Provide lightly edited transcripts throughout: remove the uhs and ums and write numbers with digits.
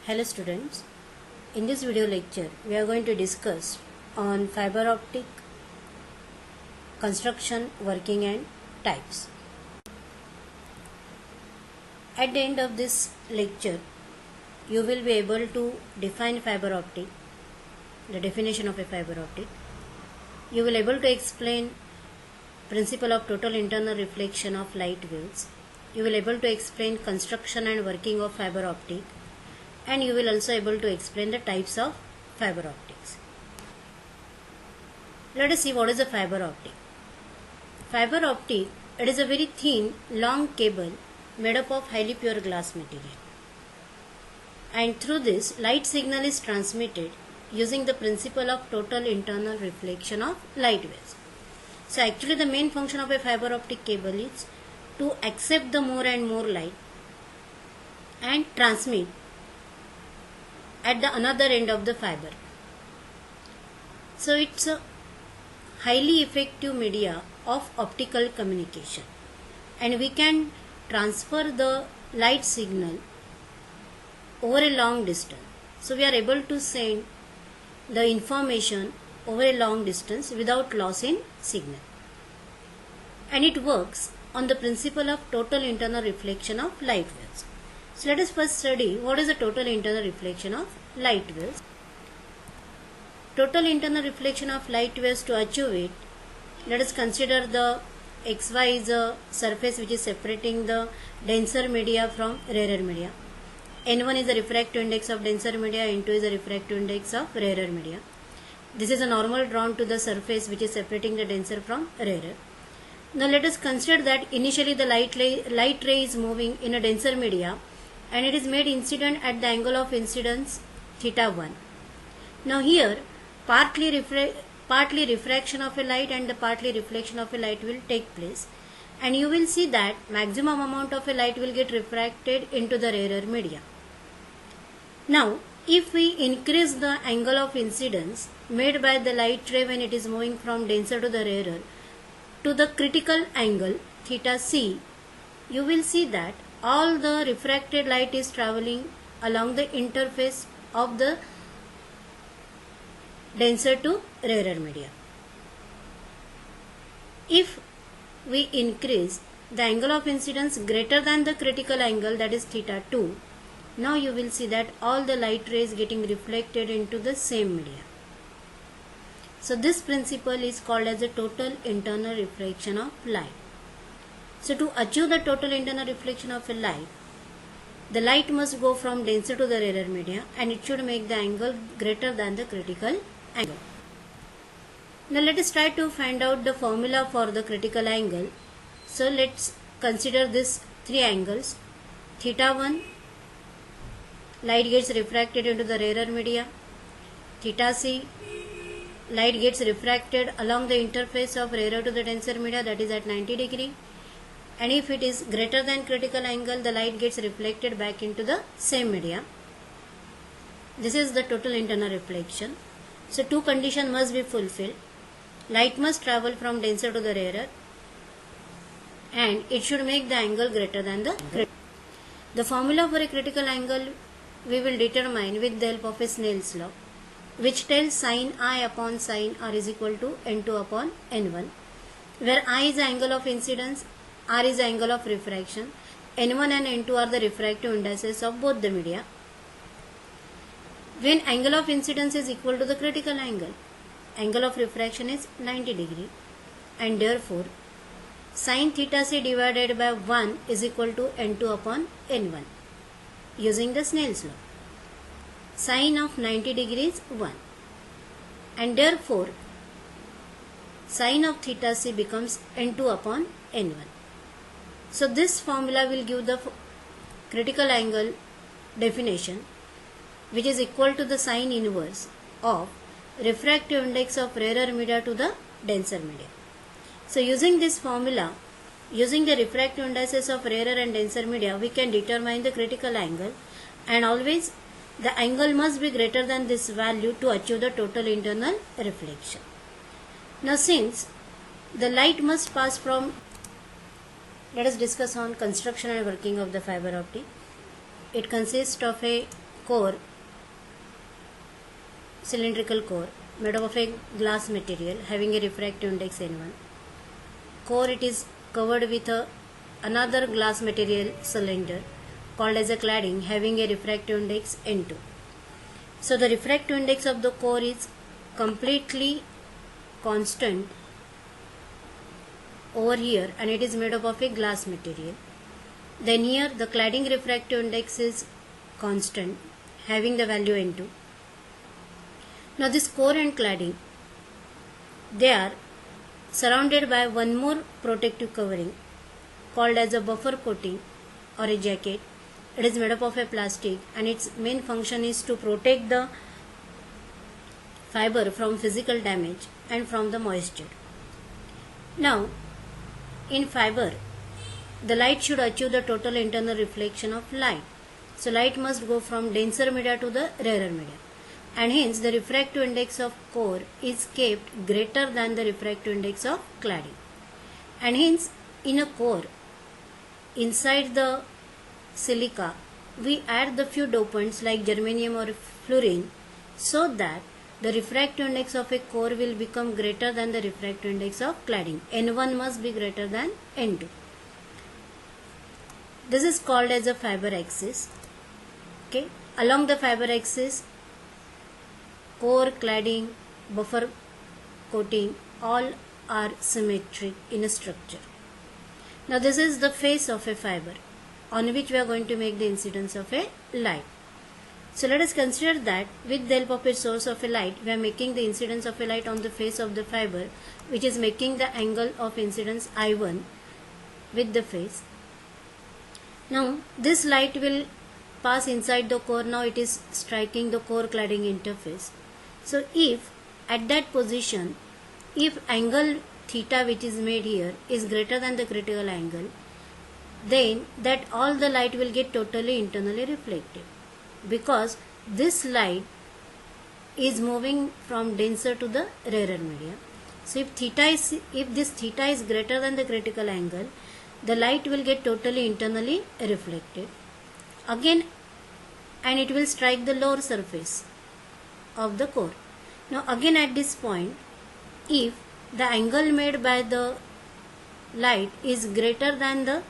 Hello students, in this video lecture we are going to discuss on fiber optic construction, working and types. At the end of this lecture you will be able to define fiber optic, the definition of a fiber optic. You will be able to explain principle of total internal reflection of light waves. You will be able to explain construction and working of fiber optic, and you will also able to explain the types of fiber optics. Let us see what is a fiber optic. Fiber optic, it is a very thin, long cable made up of highly pure glass material. And through this, light signal is transmitted using the principle of total internal reflection of light waves. So actually the main function of a fiber optic cable is to accept the more and more light and transmit at the another end of the fiber. So it's a highly effective media of optical communication, and we can transfer the light signal over a long distance. So we are able to send the information over a long distance without loss in signal, and it works on the principle of total internal reflection of light waves. So let us first study what is the total internal reflection of light waves. Total internal reflection of light waves, to achieve it, let us consider the xy is a surface which is separating the denser media from rarer media. N1 is the refractive index of denser media, N2 is the refractive index of rarer media. This is a normal drawn to the surface which is separating the denser from rarer. Now let us consider that initially the light ray is moving in a denser media, and it is made incident at the angle of incidence θ1. Now here partly refraction of a light and the partly reflection of a light will take place, and you will see that maximum amount of a light will get refracted into the rarer media. Now if we increase the angle of incidence made by the light ray when it is moving from denser to the rarer to the critical angle θc, you will see that all the refracted light is traveling along the interface of the denser to rarer media. If we increase the angle of incidence greater than the critical angle, that is θ2, now you will see that all the light rays getting reflected into the same media. So this principle is called as the total internal reflection of light. So to achieve the total internal reflection of a light, the light must go from denser to the rarer media, and it should make the angle greater than the critical angle. Now let us try to find out the formula for the critical angle. So let's consider these three angles. θ1, light gets refracted into the rarer media. θc, light gets refracted along the interface of rarer to the denser media, that is at 90 degree. And if it is greater than critical angle, the light gets reflected back into the same media. This is the total internal reflection. So two conditions must be fulfilled. Light must travel from denser to the rarer, and it should make the angle greater than the critical. The formula for a critical angle we will determine with the help of a Snell's law, which tells sin I upon sin R is equal to N2 upon N1, where I is the angle of incidence, R is the angle of refraction, N1 and N2 are the refractive indices of both the media. When angle of incidence is equal to the critical angle of refraction is 90 degree, and therefore sin θc divided by 1 is equal to N2 upon N1 using the Snell's law. Sin of 90 degree is 1, and therefore sin of θc becomes N2 upon N1. So this formula will give the critical angle definition, which is equal to the sine inverse of refractive index of rarer media to the denser media. So using this formula, using the refractive indices of rarer and denser media, we can determine the critical angle, and always the angle must be greater than this value to achieve the total internal reflection. Now since the light must pass from, let us discuss on construction and working of the fiber optic. It consists of a core, cylindrical core made up of a glass material having a refractive index N1. Core, it is covered with another glass material cylinder called as a cladding having a refractive index N2. So the refractive index of the core is completely constant over here, and it is made up of a glass material. Then here the cladding refractive index is constant having the value N2. Now this core and cladding, they are surrounded by one more protective covering called as a buffer coating or a jacket. It is made up of a plastic, and its main function is to protect the fiber from physical damage and from the moisture. Now in fiber, the light should achieve the total internal reflection of light. So light must go from denser media to the rarer media, and hence the refractive index of core is kept greater than the refractive index of cladding. And hence in a core, inside the silica, we add the few dopants like germanium or fluorine, so that the refractive index of a core will become greater than the refractive index of cladding. N1 must be greater than N2. This is called as a fiber axis. Okay, along the fiber axis, core, cladding, buffer coating, all are symmetric in a structure. Now this is the face of a fiber on which we are going to make the incidence of a light. So let us consider that with the help of a source of a light, we are making the incidence of a light on the face of the fiber, which is making the angle of incidence I1 with the face. Now this light will pass inside the core. Now it is striking the core cladding interface. So if at that position, if angle theta which is made here is greater than the critical angle, then that all the light will get totally internally reflected, because this light is moving from denser to the rarer media. So if this theta is greater than the critical angle, the light will get totally internally reflected again, and it will strike the lower surface of the core. Now again at this point, if the angle made by the light is greater than the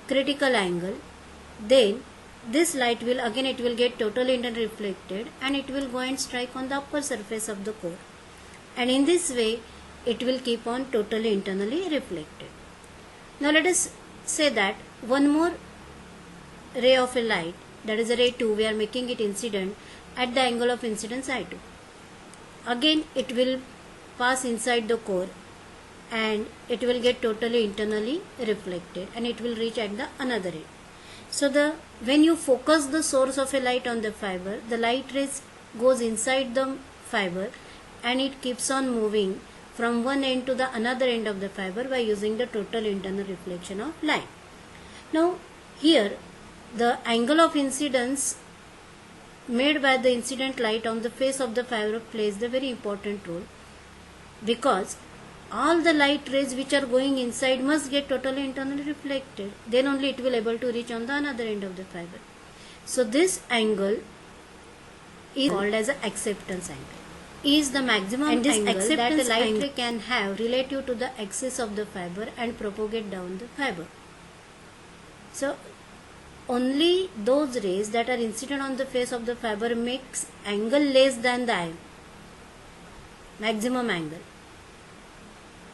critical angle, then this light will again, it will get totally internally reflected, and it will go and strike on the upper surface of the core, and in this way it will keep on totally internally reflected. Now let us say that one more ray of a light, that is a ray 2, we are making it incident at the angle of incidence I2. Again it will pass inside the core, and it will get totally internally reflected, and it will reach at the another end. So when you focus the source of a light on the fiber, the light rays goes inside the fiber, and it keeps on moving from one end to the another end of the fiber by using the total internal reflection of light. Now here the angle of incidence made by the incident light on the face of the fiber plays the very important role, because all the light rays which are going inside must get totally internally reflected, then only it will able to reach on the another end of the fiber. So this angle is called as an acceptance angle, is the maximum and this angle that a light ray can have relative to the axis of the fiber and propagate down the fiber. So only those rays that are incident on the face of the fiber makes angle less than the maximum angle.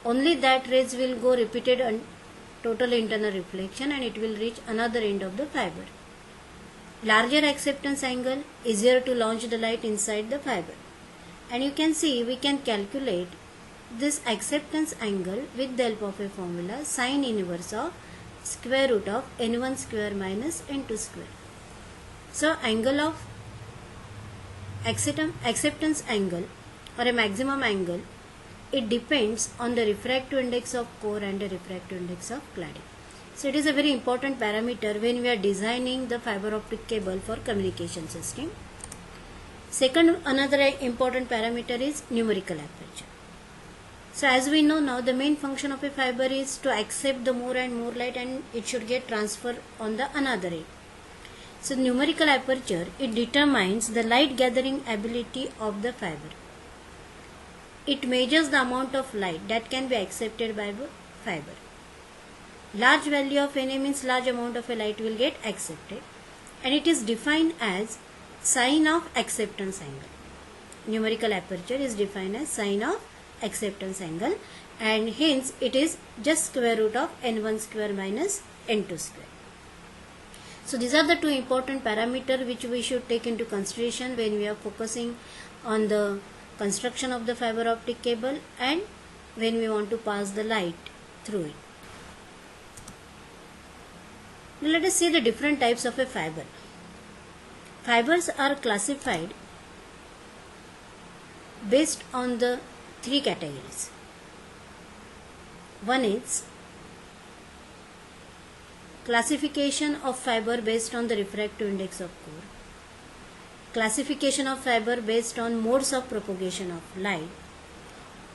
Only that rays will go repeated and total internal reflection, and it will reach another end of the fiber. Larger acceptance angle, easier to launch the light inside the fiber. And you can see we can calculate this acceptance angle with the help of a formula, sine inverse of square root of n1 square minus n2 square. So angle of acceptance angle or a maximum angle, it depends on the refractive index of core and the refractive index of cladding. So it is a very important parameter when we are designing the fiber optic cable for communication system. Second, another important parameter is numerical aperture. So as we know now, the main function of a fiber is to accept the more and more light, and it should get transferred on the another end. So numerical aperture, it determines the light gathering ability of the fiber. It measures the amount of light that can be accepted by the fiber. Large value of Na means large amount of a light will get accepted, and it is defined as sign of acceptance angle. Numerical aperture is defined as sign of acceptance angle, and hence it is just square root of n1 square minus n2 square. So these are the two important parameters which we should take into consideration when we are focusing on the construction of the fiber optic cable and when we want to pass the light through it. Now let us see the different types of a fiber. Fibers are classified based on the three categories. One is classification of fiber based on the refractive index of core, classification of fiber based on modes of propagation of light,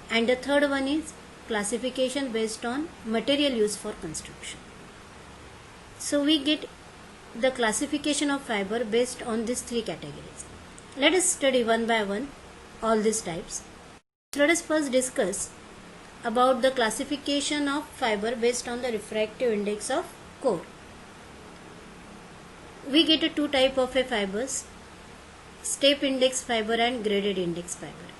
and the third one is classification based on material used for construction. So we get the classification of fiber based on these three categories. Let us study one by one all these types. Let us first discuss about the classification of fiber based on the refractive index of core. We get a two type of a fibers, step index fiber and graded index fiber.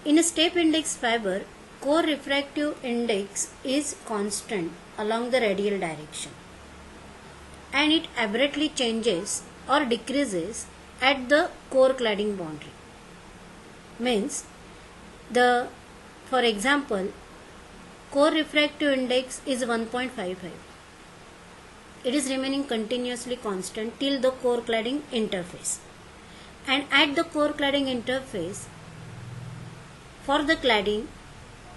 In a step index fiber, core refractive index is constant along the radial direction, and it abruptly changes or decreases at the core cladding boundary. Means for example, core refractive index is 1.55. It is remaining continuously constant till the core cladding interface, and at the core cladding interface, for the cladding,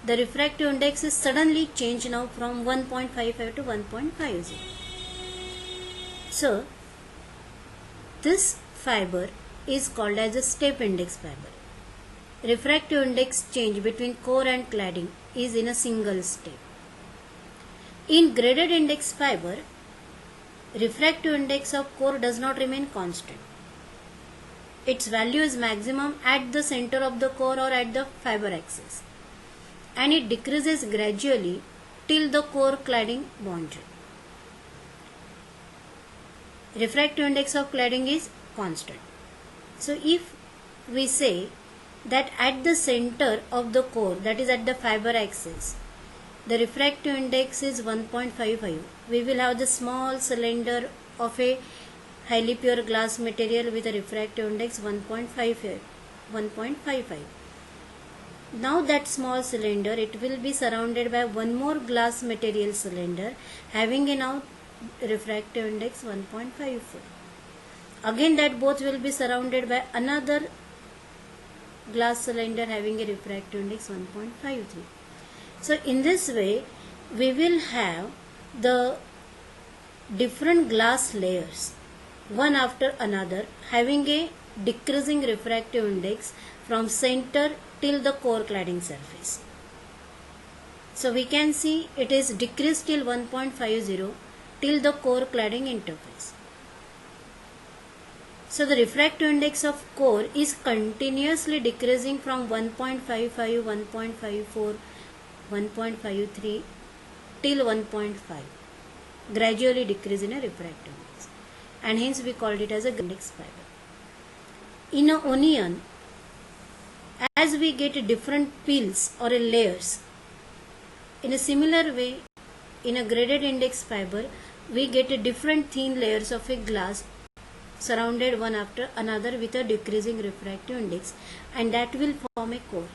the refractive index is suddenly changed now from 1.55 to 1.50. So this fiber is called as a step index fiber. Refractive index change between core and cladding is in a single step. In graded index fiber, refractive index of core does not remain constant. Its value is maximum at the center of the core or at the fiber axis, and it decreases gradually till the core cladding boundary. Refractive index of cladding is constant. So if we say that at the center of the core, that is at the fiber axis, the refractive index is 1.55, we will have the small cylinder of a highly pure glass material with a refractive index 1.55. Now that small cylinder, it will be surrounded by one more glass material cylinder having a now refractive index 1.54. Again that both will be surrounded by another glass cylinder having a refractive index 1.53. So in this way we will have the different glass layers one after another having a decreasing refractive index from center till the core cladding surface. So we can see it is decreased till 1.50 till the core cladding interface. So the refractive index of core is continuously decreasing from 1.55, 1.54, 1.53 till 1.5, gradually decrease in a refractive index, and hence we called it as a index fiber. In an onion, as we get different peels or layers, in a similar way, in a graded index fiber, we get a different thin layers of a glass surrounded one after another with a decreasing refractive index, and that will form a core.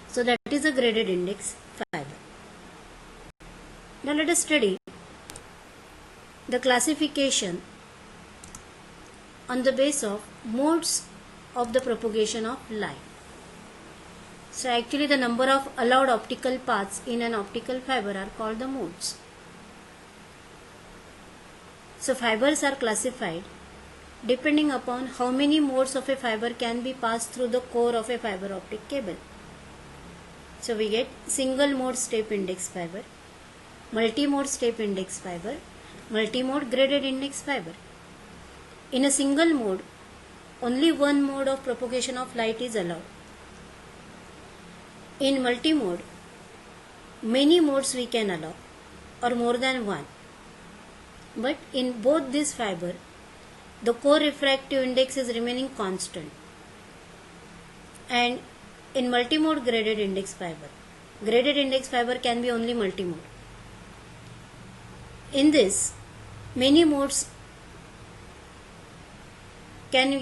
So that is a graded index fiber. Now let us study the classification on the basis of modes of the propagation of light. So actually the number of allowed optical paths in an optical fiber are called the modes. So fibers are classified depending upon how many modes of a fiber can be passed through the core of a fiber optic cable. So we get single mode step index fiber, multi-mode step index fiber, multi-mode graded index fiber. In a single mode, only one mode of propagation of light is allowed. In multi-mode, many modes we can allow, or more than one. But in both this fiber, the co-refractive index is remaining constant. And in multimode graded index fiber can be only multimode. In this, many modes can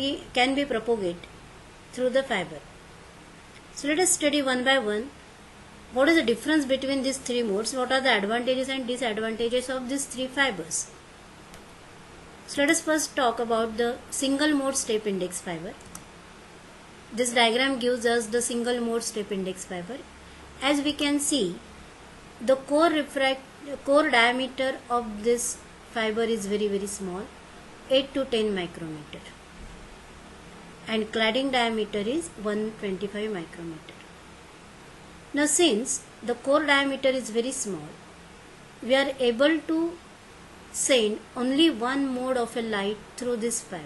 be propagated through the fiber. So let us study one by one what is the difference between these three modes, what are the advantages and disadvantages of these three fibers. So let us first talk about the single mode step index fiber. This diagram gives us the single mode step index fiber. As we can see, the core diameter of this fiber is very small, 8 to 10 micrometer, and cladding diameter is 125 micrometer. Now since the core diameter is very small, we are able to send only one mode of a light through this fiber.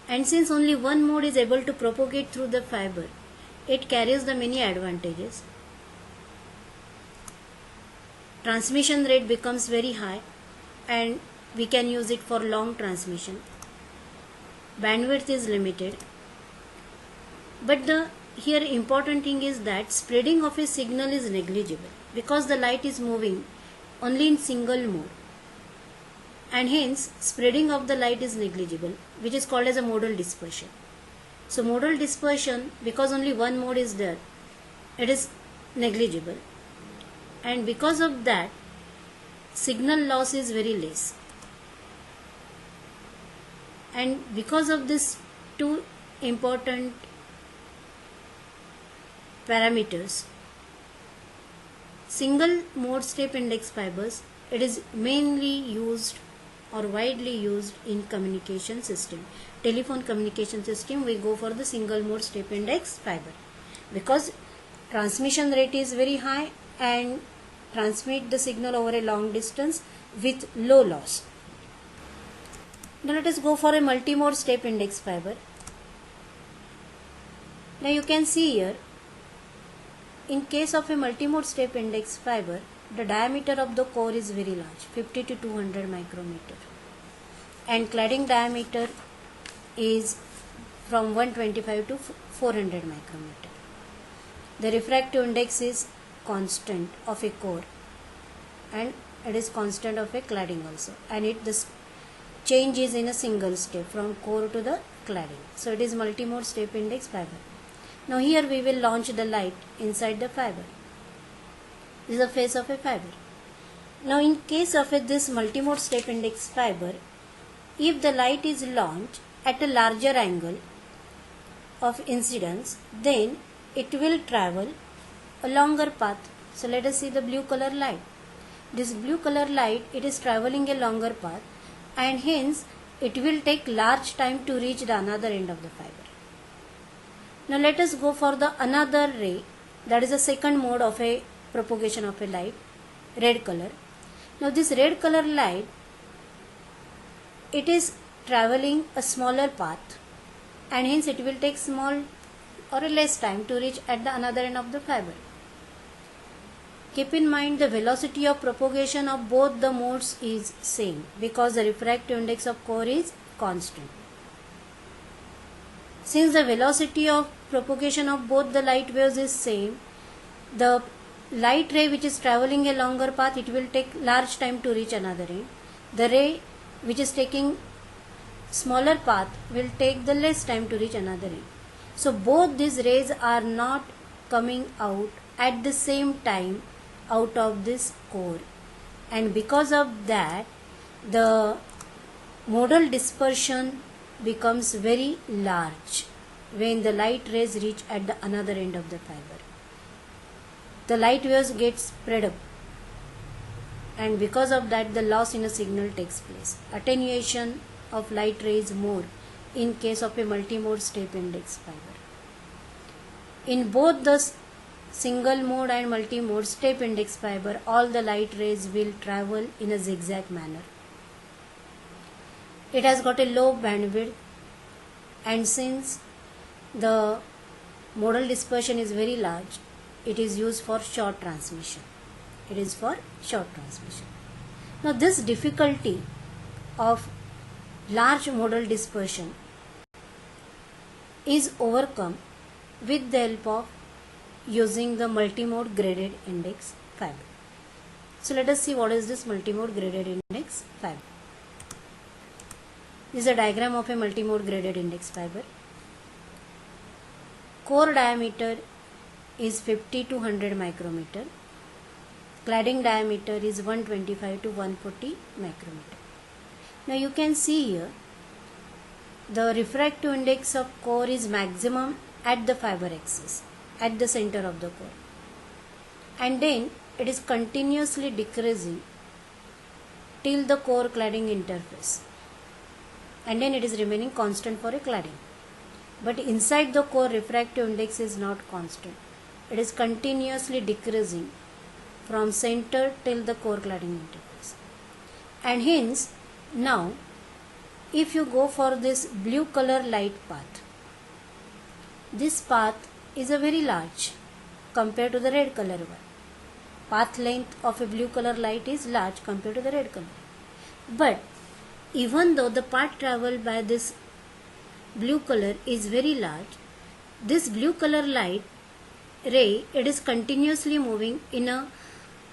And since only one mode is able to propagate through the fiber, it carries the many advantages. Transmission rate becomes very high and we can use it for long transmission. Bandwidth is limited. But the here important thing is that spreading of a signal is negligible because the light is moving only in single mode. And hence spreading of the light is negligible, which is called as a modal dispersion. So modal dispersion, because only one mode is there, it is negligible, and because of that signal loss is very less. And because of this two important parameters, single mode step index fibers, it is mainly used or widely used in communication system. Telephone communication system, we go for the single mode step index fiber because transmission rate is very high and transmit the signal over a long distance with low loss. Now let us go for a multi-mode step index fiber. Now you can see here, in case of a multi-mode step index fiber, the diameter of the core is very large, 50 to 200 micrometer, and cladding diameter is from 125 to 400 micrometer. The refractive index is constant of a core and it is constant of a cladding also, and this change is in a single step from core to the cladding. So it is multi-mode step index fiber. Now here we will launch the light inside the fiber. This is the face of a fiber. Now in case of this multi-mode step index fiber, if the light is launched at a larger angle of incidence, then it will travel a longer path. So let us see the blue color light. This blue color light, it is traveling a longer path, and hence it will take large time to reach the another end of the fiber. Now let us go for the another ray, that is the second mode of a propagation of a light, red color. Now this red color light, it is traveling a smaller path, and hence it will take small or a less time to reach at the another end of the fiber. Keep in mind the velocity of propagation of both the modes is same because the refractive index of core is constant. Since the velocity of propagation of both the light waves is same, the light ray which is traveling a longer path, it will take large time to reach another end. The ray which is taking smaller path will take the less time to reach another end. So both these rays are not coming out at the same time out of this core, and because of that the modal dispersion becomes very large when the light rays reach at the another end of the fiber. The light waves get spread up, and because of that the loss in a signal takes place. Attenuation of light rays more in case of a multi-mode step index fiber. In both the single mode and multi-mode step index fiber, all the light rays will travel in a zigzag manner. it has got a low bandwidth, and since the modal dispersion is very large, it is used for short transmission. It is for short transmission. Now this difficulty of large modal dispersion is overcome with the help of using the multimode graded index fiber. So let us see what is this multimode graded index fiber. This is a diagram of a multimode graded index fiber. Core diameter is 50 to 100 micrometer. Cladding diameter is 125 to 140 micrometer. Now you can see here the refractive index of core is maximum at the fiber axis, at the center of the core, and then it is continuously decreasing till the core cladding interface, and then it is remaining constant for a cladding. But inside the core, refractive index is not constant. It is continuously decreasing from center till the core cladding interface. And hence, now if you go for this blue color light path, this path is a very large compared to the red color one. Path length of a blue color light is large compared to the red color. But even though the path traveled by this blue color is very large, this blue color light ray, it is continuously moving in a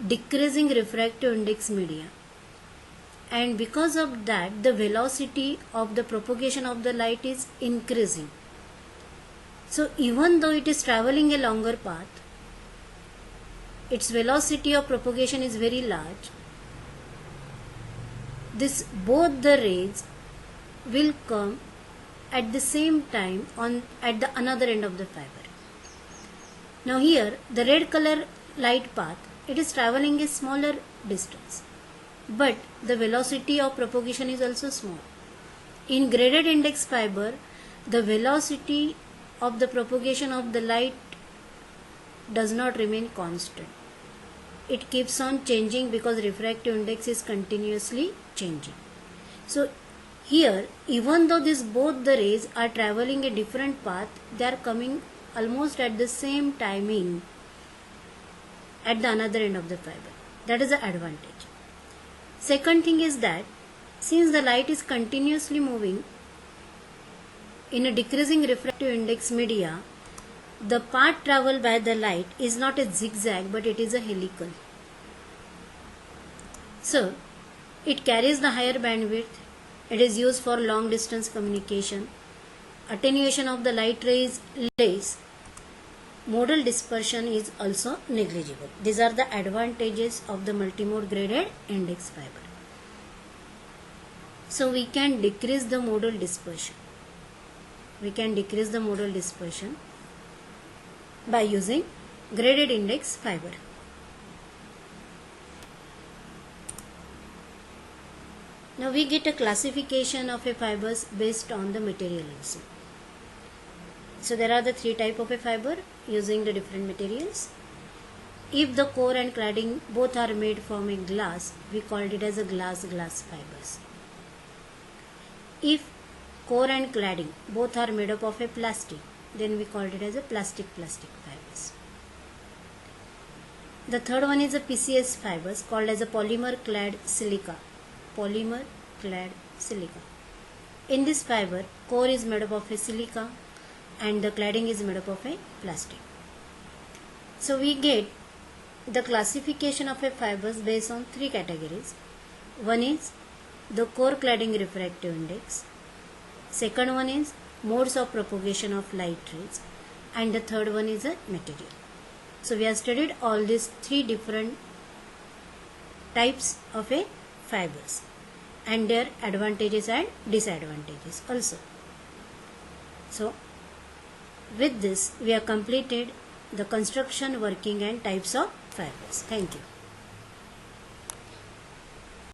decreasing refractive index media, and because of that the velocity of the propagation of the light is increasing. So even though it is traveling a longer path, its velocity of propagation is very large. This both the rays will come at the same time at the another end of the fiber. Now here the red color light path, it is traveling a smaller distance, but the velocity of propagation is also small. In graded index fiber, the velocity of the propagation of the light does not remain constant. It keeps on changing because refractive index is continuously changing. So here, even though both the rays are traveling a different path, they are coming almost at the same timing at the another end of the fiber. That is the advantage. Second thing is that since the light is continuously moving in a decreasing refractive index media, the path traveled by the light is not a zigzag but it is a helical. So it carries the higher bandwidth. It is used for long distance communication. Attenuation of the light ray is less. Modal dispersion is also negligible. These are the advantages of the multimode graded index fiber. So we can decrease the modal dispersion. We can decrease the modal dispersion by using graded index fiber. Now we get a classification of a fibers based on the material also. So there are the three types of a fiber using the different materials. If the core and cladding both are made from a glass, we called it as a glass fibers. If core and cladding both are made up of a plastic, then we called it as a plastic fibers. The third one is a PCS fibers called as a polymer clad silica. Polymer clad silica. In this fiber, core is made up of a silica and the cladding is made up of a plastic. So we get the classification of a fibers based on three categories. One is the core cladding refractive index. Second one is modes of propagation of light rays, and the third one is a material. So we have studied all these three different types of a fibers and their advantages and disadvantages also. So with this we have completed the construction, working and types of fibers. Thank you.